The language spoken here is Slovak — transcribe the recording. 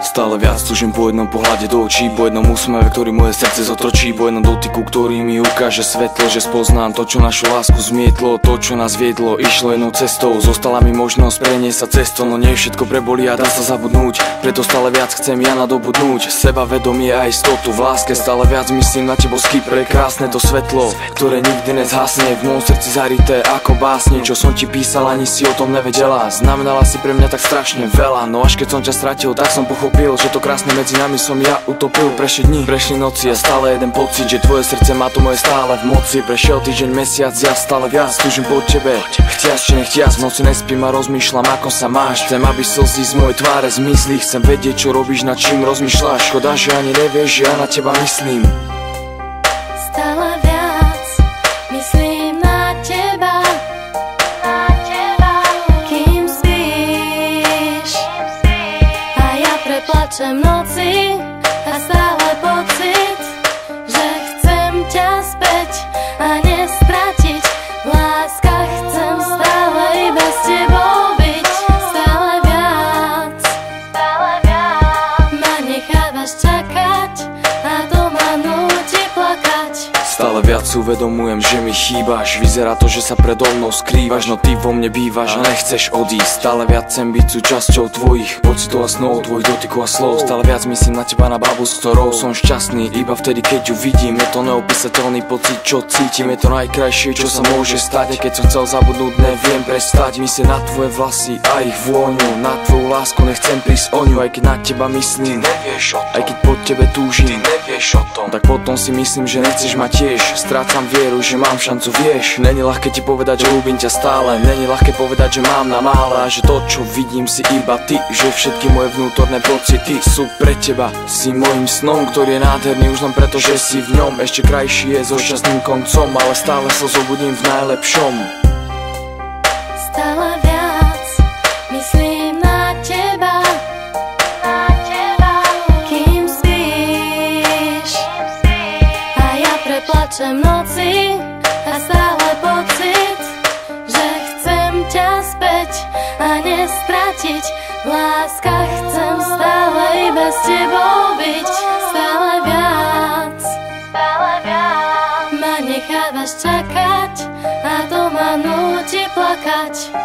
Stále viac túžim po jednom pohľade do očí, po jednom úsmeve, ktorý moje srdce zotročí, po jednom dotyku, ktorý mi ukáže svetlo, že spoznám to, čo našu lásku zmietlo, to, čo nás viedlo, išlo jednou cestou. Zostala mi možnosť preniesť sa cestou, no nie všetko prebolí a dá sa zabudnúť. Preto stále viac chcem ja nadobudnúť sebavedomie a istotu. V láske stále viac myslím na tebo skypre, krásne to svetlo, ktoré nikdy nezhasne, v mojom srdci zarité ako básne. Čo som ti písal, ani si o tom nevedela, znamenala si pre mňa tak strašne veľa. No až keď som ťa stratil, tak som pochopil, že to krásne medzi nami som ja utopil. Prešli dni, prešli noci a stále jeden pocit, že tvoje srdce má to moje stále v moci. Prešiel týždeň, mesiac, ja stále viac túžim po tebe, chtiac či nechtiac. V noci nespím a rozmýšľam, ako sa máš. Chcem, aby slzy z mojej tváre zmizli, chcem vedieť, čo robíš, nad čím rozmýšľaš. Škoda, že ani nevieš, že ja na teba myslím. Stále viac myslím na teba, kým spíš. A ja preplačem noci a stále pocit, že chcem ťa späť a nestratiť. V láskach chcem stále iba s tebou byť. Stále viac ma nechávaš čakať a to ma núti plakať. Stále viac uvedomujem, že mi chýbaš. Vyzerá to, že sa predo mnou skrývaš, no ty vo mne bývaš a nechceš odísť. Stále viac chcem byť súčasťou tvojich pocitov a snov, tvojich dotykov a slov. Stále viac myslím na teba, na babu, s ktorou som šťastný iba vtedy, keď ju vidím. Je to neopísateľný pocit, čo cítim, je to najkrajšie, čo sa môže stať. A keď som chcel zabudnúť, neviem prestať. Myslím na tvoje vlasy a ich vôňu, na tvoju lásku nechcem prísť o ňu. Aj keď na teba myslím, ty nevieš o tom. Aj keď po tebe túžim, ty nevieš o tom. Tak potom si myslím, že nechceš ma tiež. Strácam vieru, že mám šancu, vieš. Není ľahké ti povedať, že ľúbim ťa stále. Není ľahké povedať, že mám na mále a že to, čo vidím, si iba ty. Že všetky moje vnútorné pocity sú pre teba. Si mojím snom, ktorý je nádherný už len preto, že si v ňom. Ešte krajší je so šťastným koncom, ale stále sa zobudím v najlepšom. Stále viac myslím na teba, kým spíš. A ja preplačem noci a stále pocit, že chcem ťa späť a nestratiť. V láskach chcem stále iba s tebou byť. Stále viac ma nechávaš čakať a to ma núti plakať.